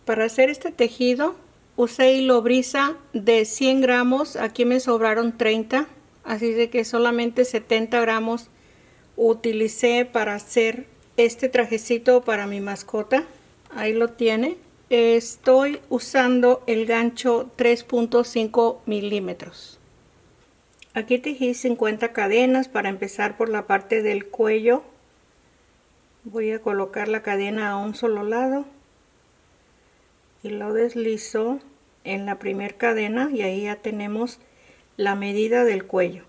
Para hacer este tejido usé hilo brisa de 100 gramos, aquí me sobraron 30, así de que solamente 70 gramos utilicé para hacer este trajecito para mi mascota. Ahí lo tiene. Estoy usando el gancho 3.5 milímetros. Aquí tejí 50 cadenas. Para empezar por la parte del cuello, voy a colocar la cadena a un solo lado y lo deslizo en la primera cadena y ahí ya tenemos la medida del cuello.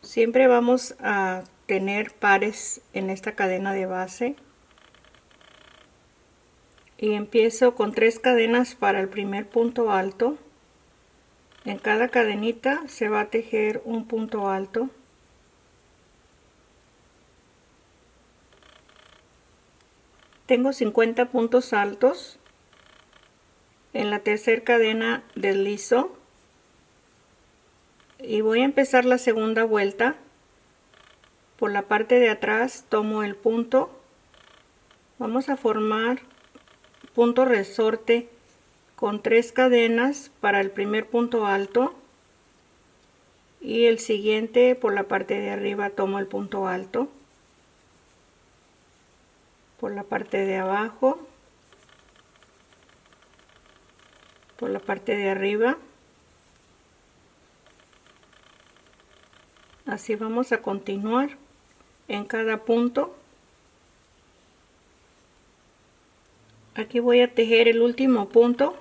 Siempre vamos a tener pares en esta cadena de base y empiezo con 3 cadenas para el primer punto alto. En cada cadenita se va a tejer un punto alto. Tengo 50 puntos altos. En la tercera cadena deslizo y voy a empezar la segunda vuelta. Por la parte de atrás tomo el punto. Vamos a formar punto resorte con 3 cadenas para el primer punto alto y el siguiente por la parte de arriba tomo el punto alto. Por la parte de abajo, por la parte de arriba. Así vamos a continuar en cada punto. Aquí voy a tejer el último punto.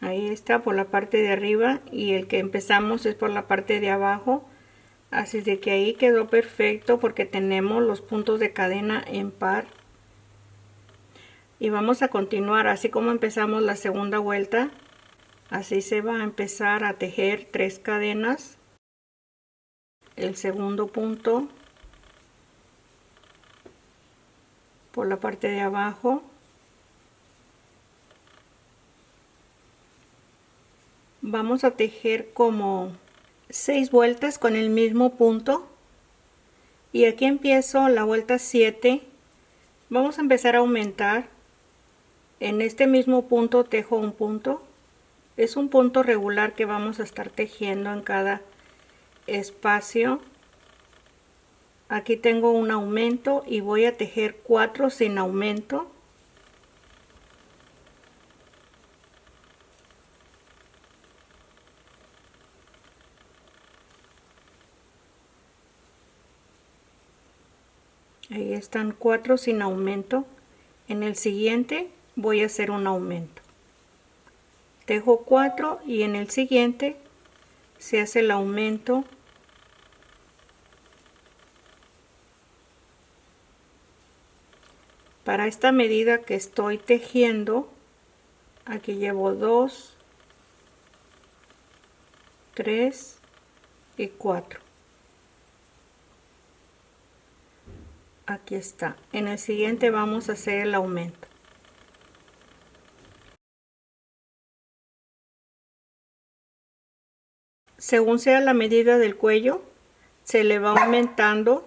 Ahí está por la parte de arriba y el que empezamos es por la parte de abajo. Así de que ahí quedó perfecto porque tenemos los puntos de cadena en par. Y vamos a continuar así como empezamos la segunda vuelta. Así se va a empezar a tejer 3 cadenas. El segundo punto por la parte de abajo. Vamos a tejer como 6 vueltas con el mismo punto y aquí empiezo la vuelta 7. Vamos a empezar a aumentar. En este mismo punto tejo un punto. Es un punto regular que vamos a estar tejiendo en cada espacio. Aquí tengo un aumento y voy a tejer 4 sin aumento. Ahí están 4 sin aumento. En el siguiente voy a hacer un aumento. Tejo 4 y en el siguiente se hace el aumento. Para esta medida que estoy tejiendo, aquí llevo 2, 3 y 4. Aquí está. En el siguiente vamos a hacer el aumento. Según sea la medida del cuello, se le va aumentando.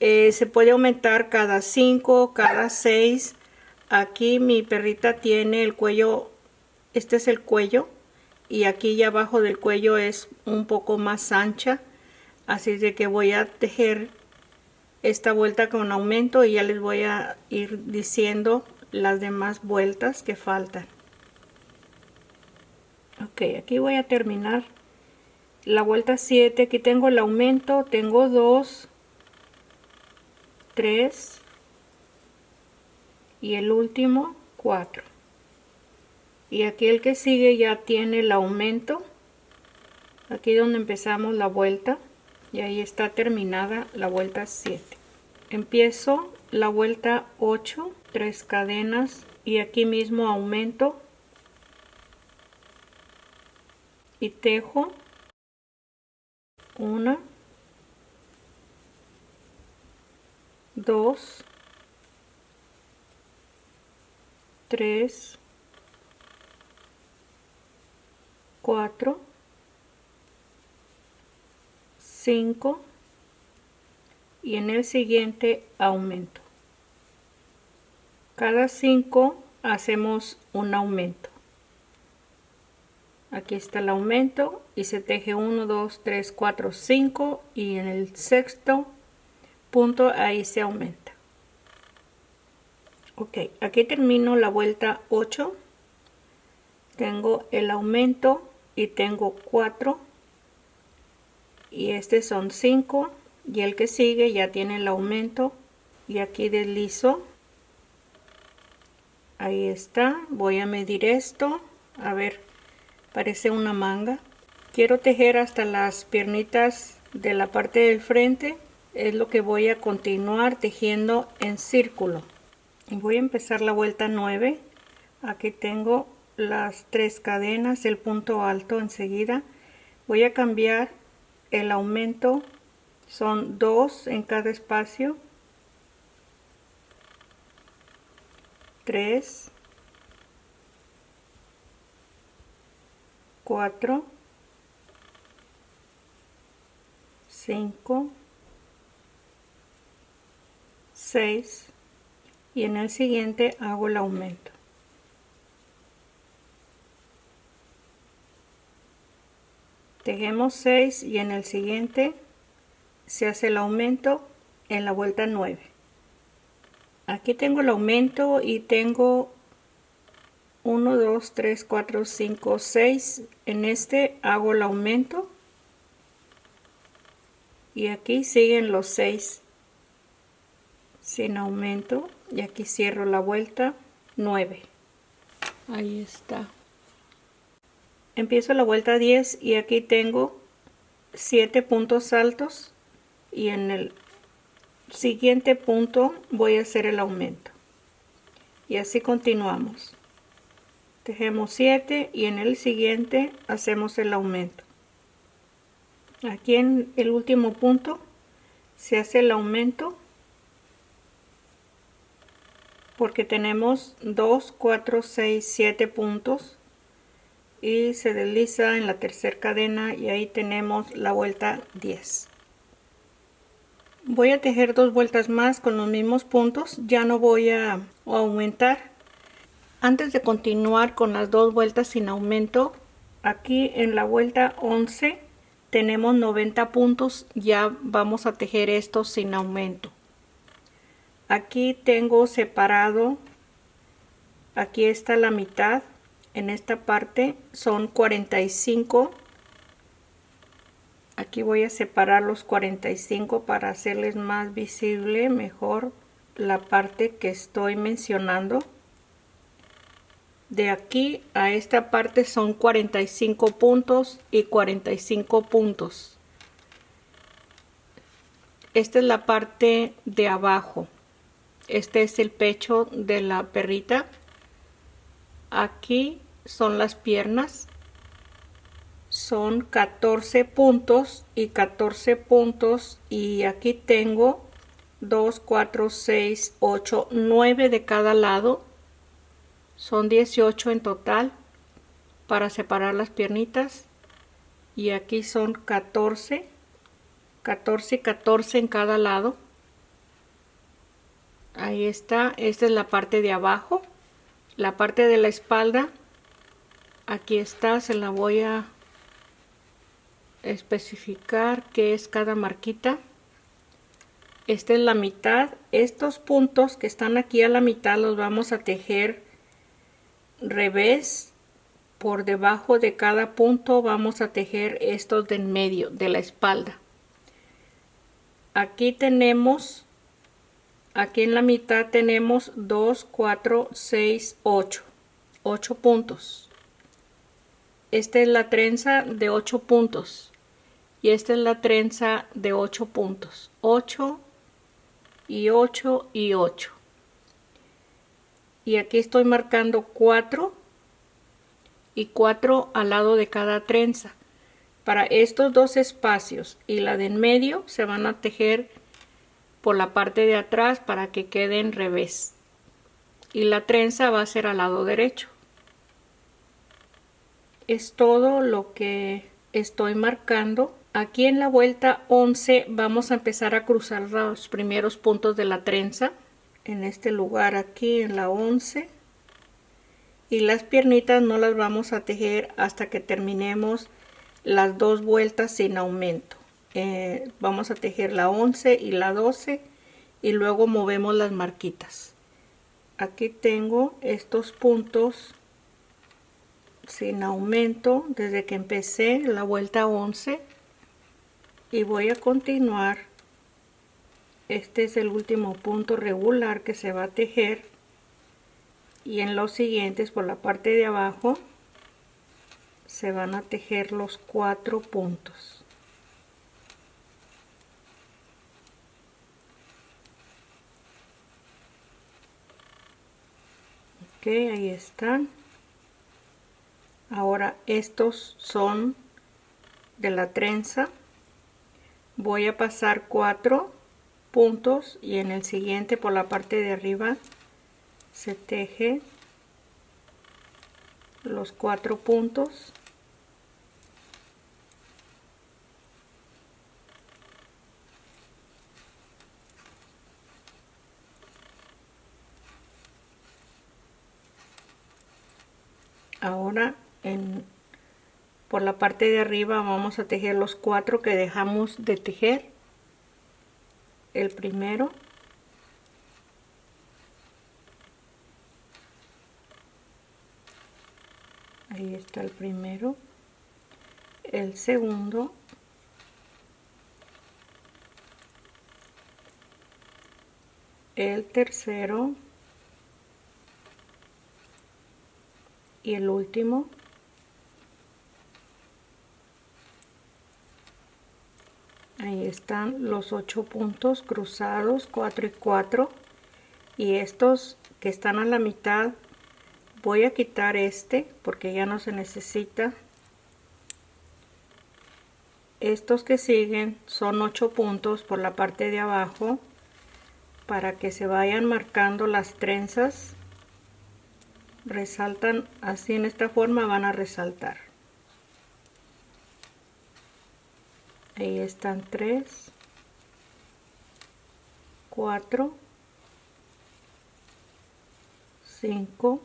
Se puede aumentar cada 5, cada 6. Aquí mi perrita tiene el cuello, este es el cuello, y aquí ya abajo del cuello es un poco más ancha. Así de que voy a tejer esta vuelta con aumento y ya les voy a ir diciendo las demás vueltas que faltan. Ok, aquí voy a terminar la vuelta 7. Aquí tengo el aumento, tengo 2, 3 y el último 4. Y aquí el que sigue ya tiene el aumento, aquí donde empezamos la vuelta, y ahí está terminada la vuelta 7. Empiezo la vuelta 8, 3 cadenas y aquí mismo aumento y tejo 1, 2, 3, 4, 5 y en el siguiente aumento. Cada 5 hacemos un aumento. Aquí está el aumento y se teje 1, 2, 3, 4, 5 y en el sexto punto ahí se aumenta. Ok, aquí termino la vuelta 8. Tengo el aumento y tengo 4 y este son 5 y el que sigue ya tiene el aumento y aquí deslizo. Ahí está, voy a medir esto, a ver, parece una manga. Quiero tejer hasta las piernitas de la parte del frente, es lo que voy a continuar tejiendo en círculo. Voy a empezar la vuelta 9, aquí tengo las 3 cadenas, el punto alto enseguida. Voy a cambiar el aumento, son 2 en cada espacio. 3, 4, 5, 6 y en el siguiente hago el aumento. Tejemos 6 y en el siguiente se hace el aumento en la vuelta 9. Aquí tengo el aumento y tengo 1, 2, 3, 4, 5, 6. En este hago el aumento y aquí siguen los 6 sin aumento y aquí cierro la vuelta 9. Ahí está. Empiezo la vuelta 10 y aquí tengo 7 puntos altos y en el siguiente punto voy a hacer el aumento y así continuamos. Tejemos 7 y en el siguiente hacemos el aumento. Aquí en el último punto se hace el aumento porque tenemos 2, 4, 6, 7 puntos y se desliza en la tercera cadena y ahí tenemos la vuelta 10. Voy a tejer 2 vueltas más con los mismos puntos, ya no voy a aumentar. Antes de continuar con las 2 vueltas sin aumento, aquí en la vuelta 11 tenemos 90 puntos, ya vamos a tejer estos sin aumento. Aquí tengo separado, aquí está la mitad, en esta parte son 45. Aquí voy a separar los 45 para hacerles más visible mejor la parte que estoy mencionando. De aquí a esta parte son 45 puntos y 45 puntos. Esta es la parte de abajo. Este es el pecho de la perrita. Aquí son las piernas. Son 14 puntos y 14 puntos y aquí tengo 2, 4, 6, 8, 9 de cada lado. Son 18 en total para separar las piernitas y aquí son 14, 14 y 14 en cada lado. Ahí está, esta es la parte de abajo. La parte de la espalda, aquí está, se la voy a especificar qué es cada marquita. Esta es la mitad. Estos puntos que están aquí a la mitad los vamos a tejer revés. Por debajo de cada punto vamos a tejer estos de en medio de la espalda. Aquí tenemos, aquí en la mitad tenemos 2, 4, 6, 8. 8 puntos. Esta es la trenza de 8 puntos. Y esta es la trenza de 8 puntos. 8 y 8 y 8. Y aquí estoy marcando 4 y 4 al lado de cada trenza. Para estos dos espacios y la de en medio se van a tejer por la parte de atrás para que quede en revés. Y la trenza va a ser al lado derecho. Es todo lo que estoy marcando Aquí en la vuelta 11 vamos a empezar a cruzar los primeros puntos de la trenza. En este lugar aquí en la 11. Y las piernitas no las vamos a tejer hasta que terminemos las dos vueltas sin aumento. Vamos a tejer la 11 y la 12 y luego movemos las marquitas. Aquí tengo estos puntos sin aumento desde que empecé la vuelta 11 y voy a continuar. Este es el último punto regular que se va a tejer y en los siguientes por la parte de abajo se van a tejer los 4 puntos. Ok, ahí están. Ahora estos son de la trenza. Voy a pasar 4 puntos y en el siguiente por la parte de arriba se teje los 4 puntos. Ahora por la parte de arriba vamos a tejer los 4 que dejamos de tejer. El primero, ahí está el primero, el segundo, el tercero y el último. Ahí están los 8 puntos cruzados, 4 y 4, y estos que están a la mitad voy a quitar este porque ya no se necesita. Estos que siguen son 8 puntos por la parte de abajo para que se vayan marcando las trenzas. Resaltan así, en esta forma van a resaltar. Ahí están 3, 4, 5,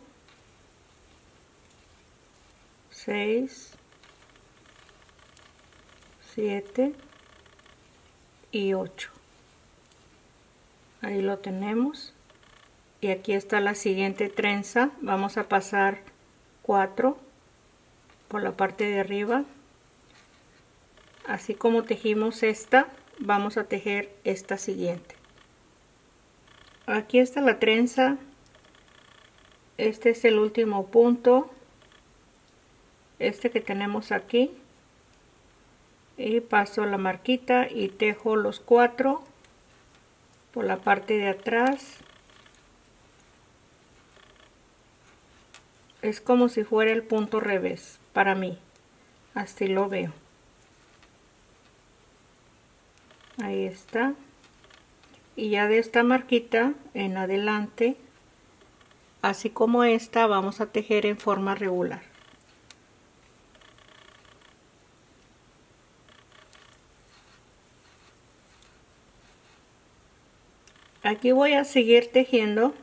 6, 7 y 8. Ahí lo tenemos. Y aquí está la siguiente trenza. Vamos a pasar 4 por la parte de arriba. Así como tejimos esta, vamos a tejer esta siguiente. Aquí está la trenza. Este es el último punto. Este que tenemos aquí. Y paso la marquita y tejo los 4 por la parte de atrás. Es como si fuera el punto revés para mí. Así lo veo. Ahí está. Y ya de esta marquita en adelante, así como esta, vamos a tejer en forma regular. Aquí voy a seguir tejiendo.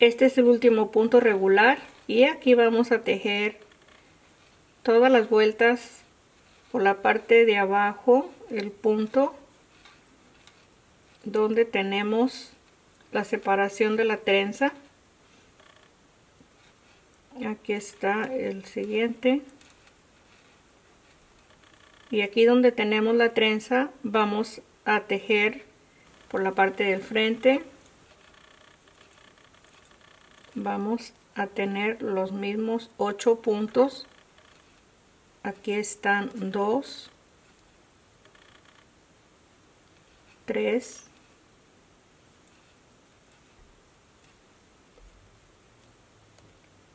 Este es el último punto regular y aquí vamos a tejer todas las vueltas por la parte de abajo, el punto donde tenemos la separación de la trenza. Aquí está el siguiente. Y aquí donde tenemos la trenza vamos a tejer por la parte del frente. Vamos a tener los mismos 8 puntos. Aquí están 2, 3, 4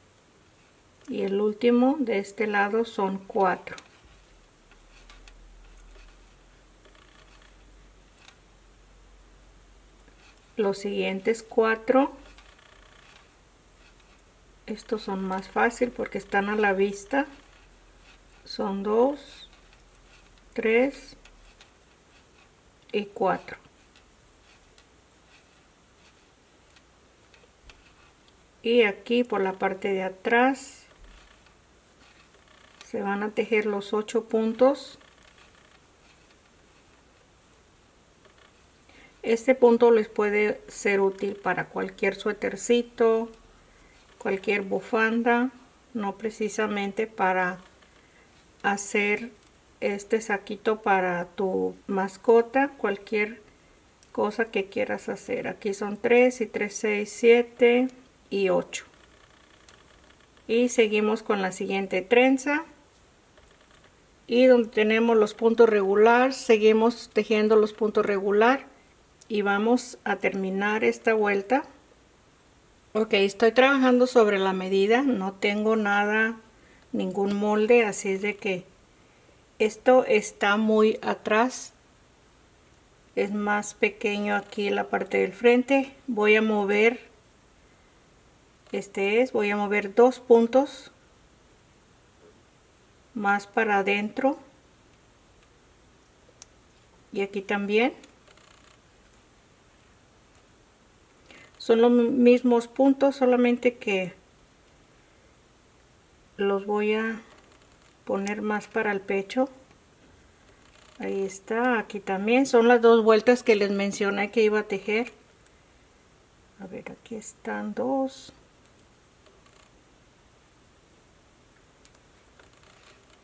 y el último de este lado son 4. Los siguientes 4, estos son más fácil porque están a la vista, son 2, 3 y 4. Y aquí por la parte de atrás se van a tejer los 8 puntos. Este punto les puede ser útil para cualquier suétercito, cualquier bufanda, no precisamente para hacer este saquito para tu mascota, cualquier cosa que quieras hacer. Aquí son 3 y 3, 6, 7 y 8. Y seguimos con la siguiente trenza. Y donde tenemos los puntos regular, seguimos tejiendo los puntos regular. Y vamos a terminar esta vuelta. Ok, estoy trabajando sobre la medida, no tengo nada, ningún molde, así es de que esto está muy atrás, es más pequeño aquí la parte del frente. Voy a mover, voy a mover 2 puntos más para adentro y aquí también. Son los mismos puntos, solamente que los voy a poner más para el pecho. Ahí está, aquí también son las 2 vueltas que les mencioné que iba a tejer. A ver, aquí están 2.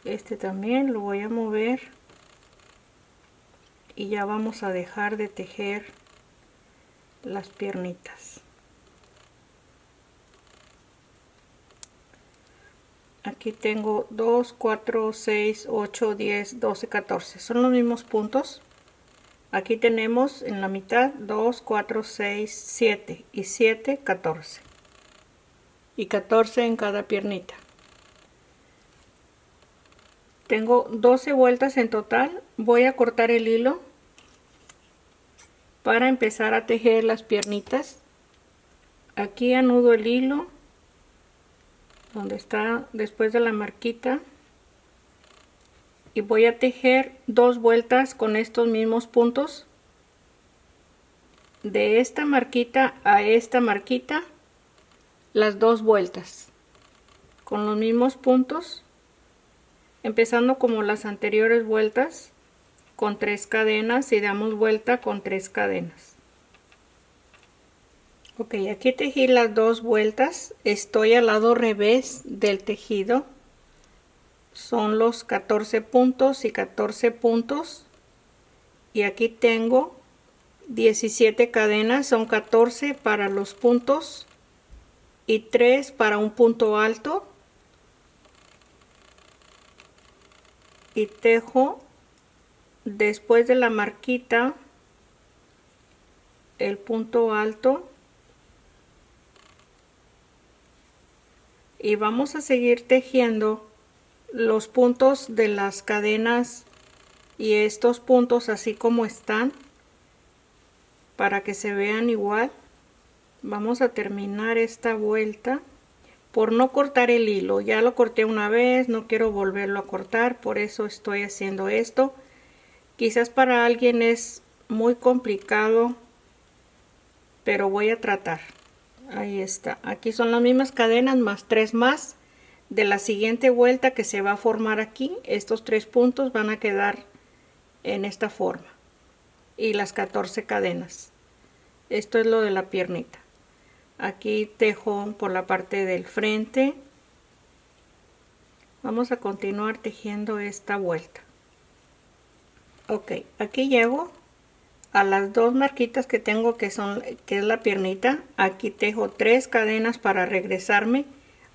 Este también lo voy a mover y ya vamos a dejar de tejer las piernitas. Aquí tengo 2, 4, 6, 8, 10, 12, 14. Son los mismos puntos. Aquí tenemos en la mitad 2, 4, 6, 7 y 7, 14. Y 14 en cada piernita. Tengo 12 vueltas en total. Voy a cortar el hilo para empezar a tejer las piernitas. Aquí anudo el hilo donde está después de la marquita y voy a tejer 2 vueltas con estos mismos puntos, de esta marquita a esta marquita, las 2 vueltas con los mismos puntos, empezando como las anteriores vueltas con 3 cadenas y damos vuelta con 3 cadenas. Ok, aquí tejí las 2 vueltas, estoy al lado revés del tejido, son los 14 puntos y 14 puntos, y aquí tengo 17 cadenas, son 14 para los puntos y 3 para un punto alto, y tejo después de la marquita el punto alto. Y vamos a seguir tejiendo los puntos de las cadenas y estos puntos así como están para que se vean igual. Vamos a terminar esta vuelta por no cortar el hilo. Ya lo corté una vez, no quiero volverlo a cortar, por eso estoy haciendo esto. Quizás para alguien es muy complicado, pero voy a tratar. Ahí está, aquí son las mismas cadenas más 3 más de la siguiente vuelta que se va a formar aquí. Estos 3 puntos van a quedar en esta forma y las 14 cadenas. Esto es lo de la piernita. Aquí tejo por la parte del frente. Vamos a continuar tejiendo esta vuelta. Ok, aquí llego a las 2 marquitas que tengo que es la piernita. Aquí tejo 3 cadenas para regresarme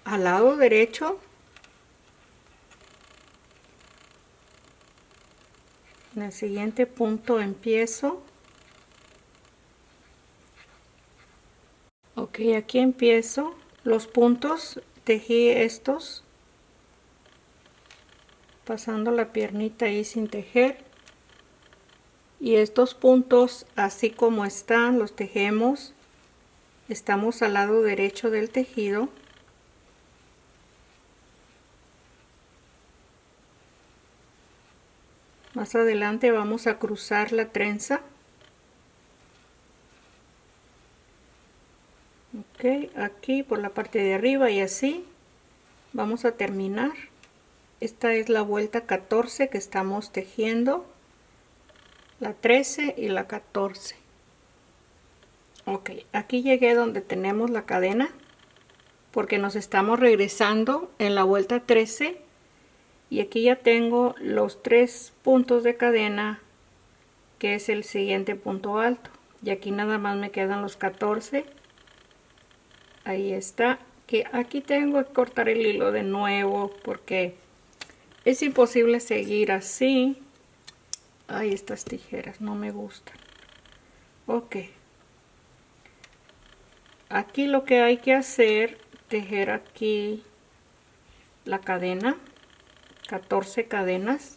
al lado derecho. En el siguiente punto empiezo. Ok, aquí empiezo los puntos, tejí estos, pasando la piernita ahí sin tejer. Y estos puntos así como están los tejemos, estamos al lado derecho del tejido. Más adelante vamos a cruzar la trenza. Ok, aquí por la parte de arriba y así vamos a terminar. Esta es la vuelta 14 que estamos tejiendo, la 13 y la 14. Ok, aquí llegué donde tenemos la cadena, porque nos estamos regresando en la vuelta 13 y aquí ya tengo los 3 puntos de cadena, que es el siguiente punto alto, y aquí nada más me quedan los 14. Ahí está, que aquí tengo que cortar el hilo de nuevo porque es imposible seguir así. Ay, estas tijeras no me gustan. Ok, aquí lo que hay que hacer, tejer aquí la cadena, 14 cadenas.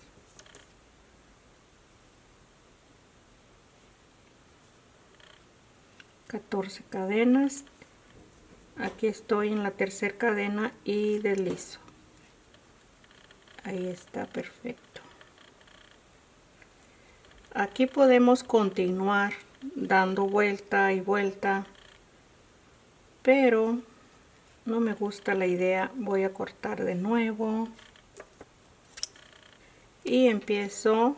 Aquí estoy en la tercera cadena y deslizo. Ahí está, perfecto. Aquí podemos continuar dando vuelta y vuelta, pero no me gusta la idea. Voy a cortar de nuevo y empiezo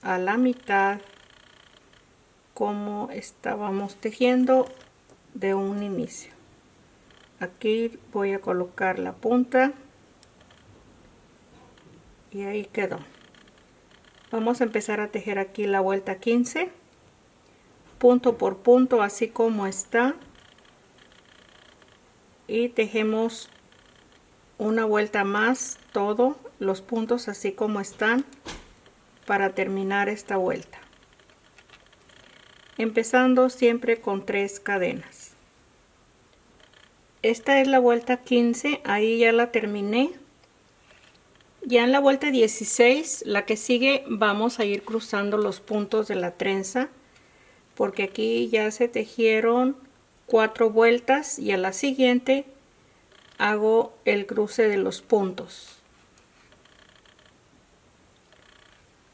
a la mitad como estábamos tejiendo de un inicio. Aquí voy a colocar la punta y ahí quedó. Vamos a empezar a tejer aquí la vuelta 15, punto por punto, así como está, y tejemos una vuelta más todos los puntos así como están para terminar esta vuelta, empezando siempre con 3 cadenas. Esta es la vuelta 15, ahí ya la terminé. Ya en la vuelta 16, la que sigue, vamos a ir cruzando los puntos de la trenza, porque aquí ya se tejieron 4 vueltas y a la siguiente hago el cruce de los puntos.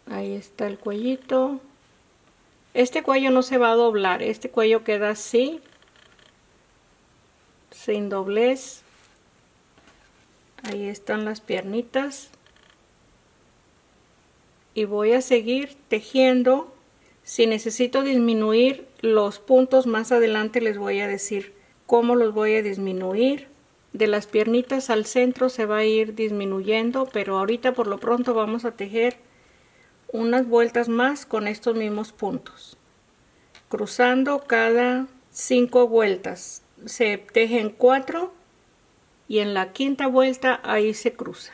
Ahí está el cuellito. Este cuello no se va a doblar, este cuello queda así, sin doblez. Ahí están las piernitas. Y voy a seguir tejiendo. Si necesito disminuir los puntos más adelante les voy a decir cómo los voy a disminuir. De las piernitas al centro se va a ir disminuyendo, pero ahorita por lo pronto vamos a tejer unas vueltas más con estos mismos puntos, cruzando cada 5 vueltas. Se tejen 4 y en la quinta vuelta ahí se cruza,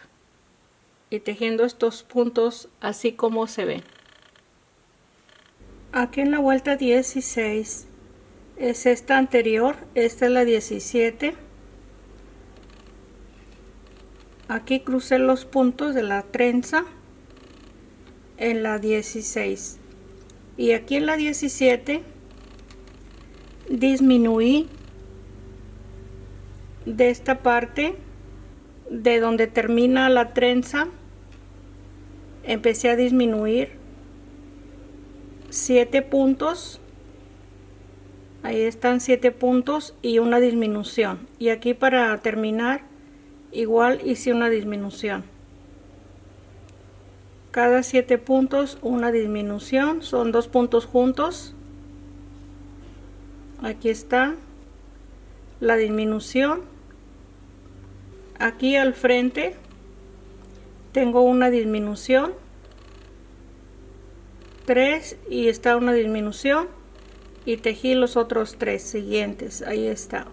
y tejiendo estos puntos así como se ven. Aquí en la vuelta 16 es esta anterior, esta es la 17. Aquí crucé los puntos de la trenza en la 16 y aquí en la 17 disminuí de esta parte de donde termina la trenza. Empecé a disminuir 7 puntos, ahí están 7 puntos y una disminución, y aquí para terminar igual hice una disminución. Cada 7 puntos una disminución, son 2 puntos juntos. Aquí está la disminución. Aquí al frente tengo una disminución, 3, y está una disminución, y tejí los otros 3 siguientes. Ahí está.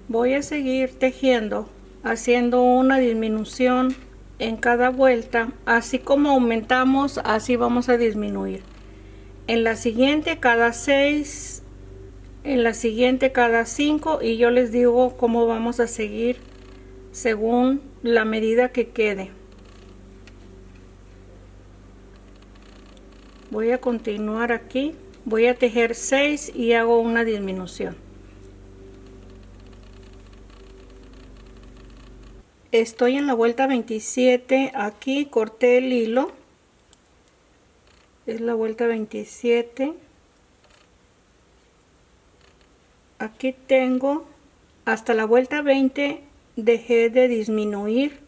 Voy a seguir tejiendo haciendo una disminución en cada vuelta, así como aumentamos, así vamos a disminuir. En la siguiente cada 6, en la siguiente cada 5, y yo les digo cómo vamos a seguir según la medida que quede. Voy a continuar aquí, voy a tejer 6 y hago una disminución. Estoy en la vuelta 27, aquí corté el hilo, es la vuelta 27, aquí tengo hasta la vuelta 20, dejé de disminuir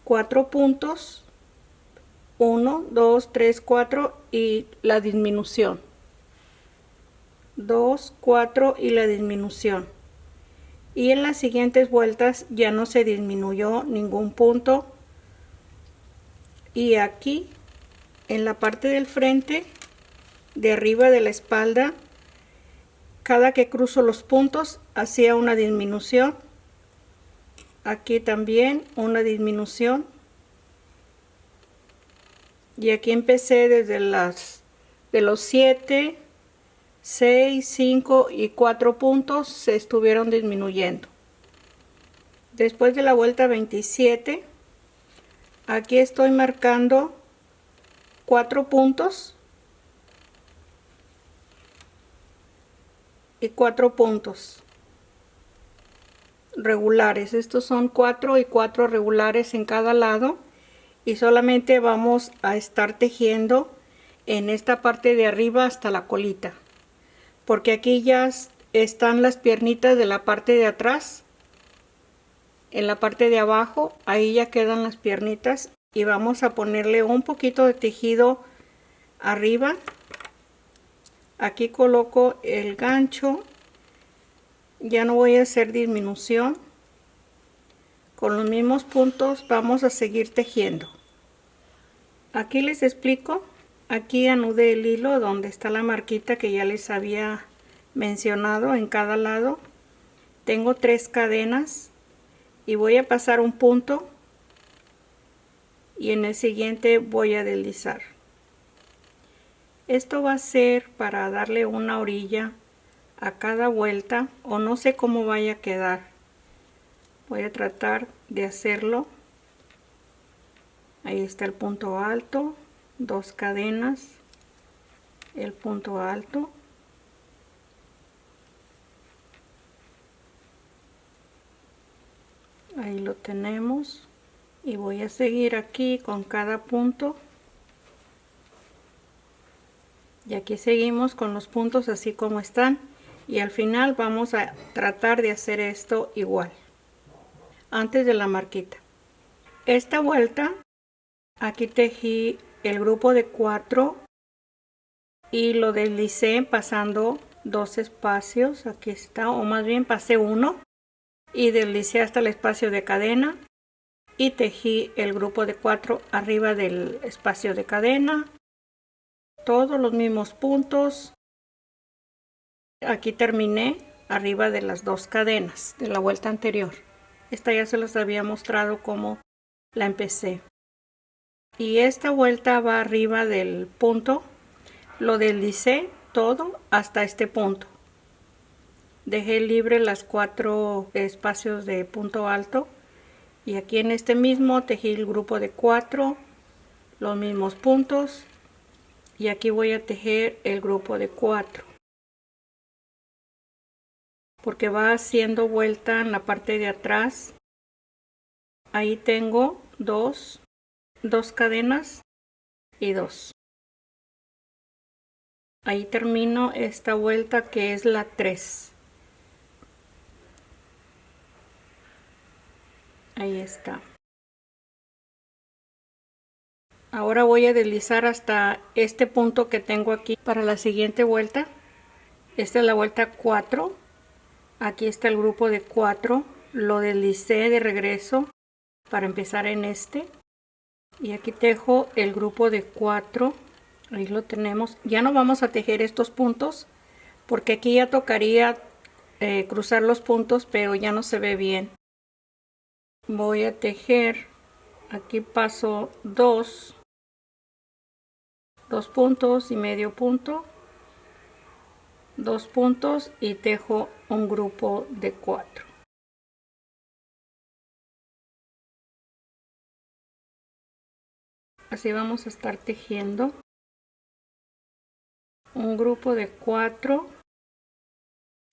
4 puntos, 1, 2, 3, 4 y la disminución, 2, 4 y la disminución. Y en las siguientes vueltas ya no se disminuyó ningún punto. Y aquí en la parte del frente, de arriba de la espalda, cada que cruzo los puntos hacía una disminución. Aquí también una disminución. Y aquí empecé desde los 7, 6, 5 y 4 puntos se estuvieron disminuyendo. Después de la vuelta 27, aquí estoy marcando 4 puntos y 4 puntos regulares. Estos son 4 y 4 regulares en cada lado, y solamente vamos a estar tejiendo en esta parte de arriba hasta la colita, porque aquí ya están las piernitas de la parte de atrás. En la parte de abajo ahí ya quedan las piernitas, y vamos a ponerle un poquito de tejido arriba. Aquí coloco el gancho, ya no voy a hacer disminución, con los mismos puntos vamos a seguir tejiendo. Aquí les explico, aquí anudé el hilo donde está la marquita que ya les había mencionado. En cada lado tengo 3 cadenas y voy a pasar un punto, y en el siguiente voy a deslizar. Esto va a ser para darle una orilla a cada vuelta, o no sé cómo vaya a quedar. Voy a tratar de hacerlo. Ahí está el punto alto, 2 cadenas, el punto alto, ahí lo tenemos, y voy a seguir aquí con cada punto, y aquí seguimos con los puntos así como están, y al final vamos a tratar de hacer esto igual antes de la marquita. Esta vuelta aquí tejí el grupo de 4 y lo deslicé pasando 2 espacios. Aquí está, o más bien pasé uno y deslicé hasta el espacio de cadena y tejí el grupo de 4 arriba del espacio de cadena, todos los mismos puntos. Aquí terminé arriba de las 2 cadenas de la vuelta anterior. Esta ya se las había mostrado cómo la empecé. Y esta vuelta va arriba del punto, lo deslicé todo hasta este punto. Dejé libre las 4 espacios de punto alto, y aquí en este mismo tejí el grupo de 4, los mismos puntos, y aquí voy a tejer el grupo de 4 porque va haciendo vuelta en la parte de atrás. Ahí tengo 2 cadenas y 2. Ahí termino esta vuelta que es la 3. Ahí está. Ahora voy a deslizar hasta este punto que tengo aquí para la siguiente vuelta. Esta es la vuelta 4. Aquí está el grupo de 4. Lo deslicé de regreso para empezar en este. Y aquí tejo el grupo de 4. Ahí lo tenemos. Ya no vamos a tejer estos puntos porque aquí ya tocaría cruzar los puntos, pero ya no se ve bien. Voy a tejer, aquí paso 2 puntos y medio punto, 2 puntos, y tejo un grupo de 4. Así vamos a estar tejiendo un grupo de 4,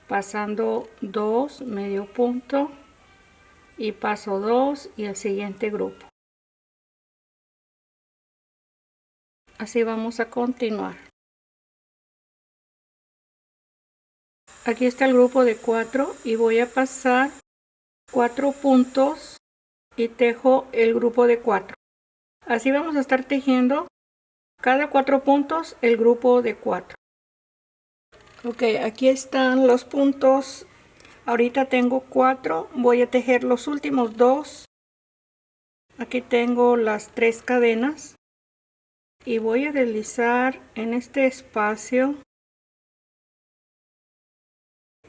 pasando 2 medio punto, y paso 2 y el siguiente grupo. Así vamos a continuar. Aquí está el grupo de 4 y voy a pasar 4 puntos y tejo el grupo de 4. Así vamos a estar tejiendo cada 4 puntos el grupo de 4. Ok, aquí están los puntos. Ahorita tengo 4, voy a tejer los últimos 2. Aquí tengo las 3 cadenas y voy a deslizar en este espacio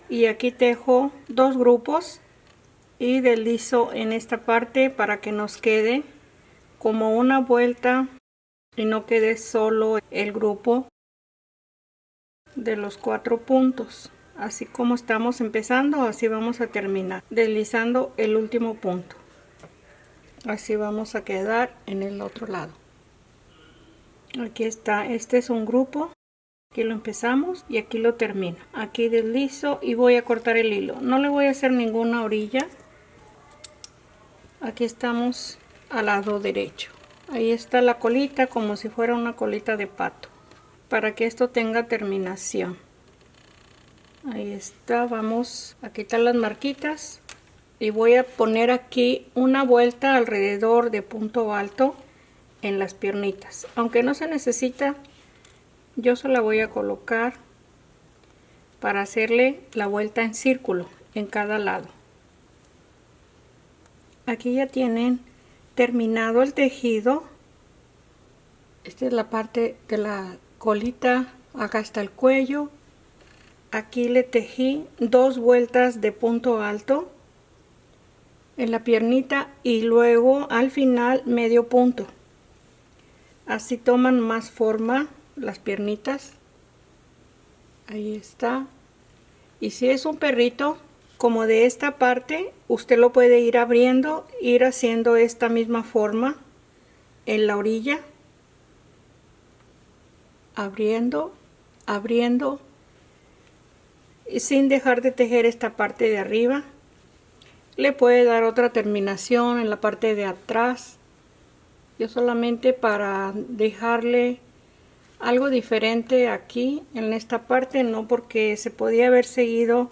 y aquí tejo 2 grupos y deslizo en esta parte para que nos quede como una vuelta y no quede solo el grupo de los 4 puntos. Así como estamos empezando, así vamos a terminar, deslizando el último punto. Así vamos a quedar en el otro lado. Aquí está, este es un grupo, aquí lo empezamos y aquí lo termino. Aquí deslizo y voy a cortar el hilo, no le voy a hacer ninguna orilla. Aquí estamos al lado derecho, ahí está la colita como si fuera una colita de pato, para que esto tenga terminación. Ahí está, vamos a quitar las marquitas y voy a poner aquí una vuelta alrededor de punto alto en las piernitas, aunque no se necesita, yo se la voy a colocar para hacerle la vuelta en círculo en cada lado. Aquí ya tienen terminado el tejido. Esta es la parte de la colita, acá está el cuello. Aquí le tejí 2 vueltas de punto alto en la piernita y luego al final medio punto. Así toman más forma las piernitas. Ahí está. Y si es un perrito, como de esta parte, usted lo puede ir abriendo, ir haciendo esta misma forma en la orilla. Abriendo, abriendo. Y sin dejar de tejer esta parte de arriba. Le puede dar otra terminación en la parte de atrás. Yo solamente para dejarle algo diferente aquí en esta parte, no porque se podía haber seguido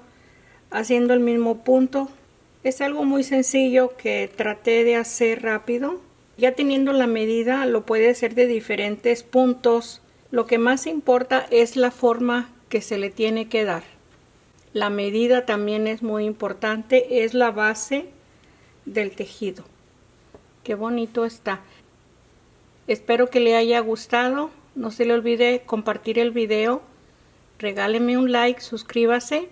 haciendo el mismo punto. Es algo muy sencillo que traté de hacer rápido. Ya teniendo la medida lo puede hacer de diferentes puntos. Lo que más importa es la forma que se le tiene que dar. La medida también es muy importante, es la base del tejido. Qué bonito está. Espero que le haya gustado. No se le olvide compartir el video. Regáleme un like, suscríbase.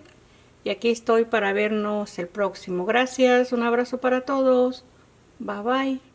Y aquí estoy para vernos el próximo. Gracias, un abrazo para todos. Bye bye.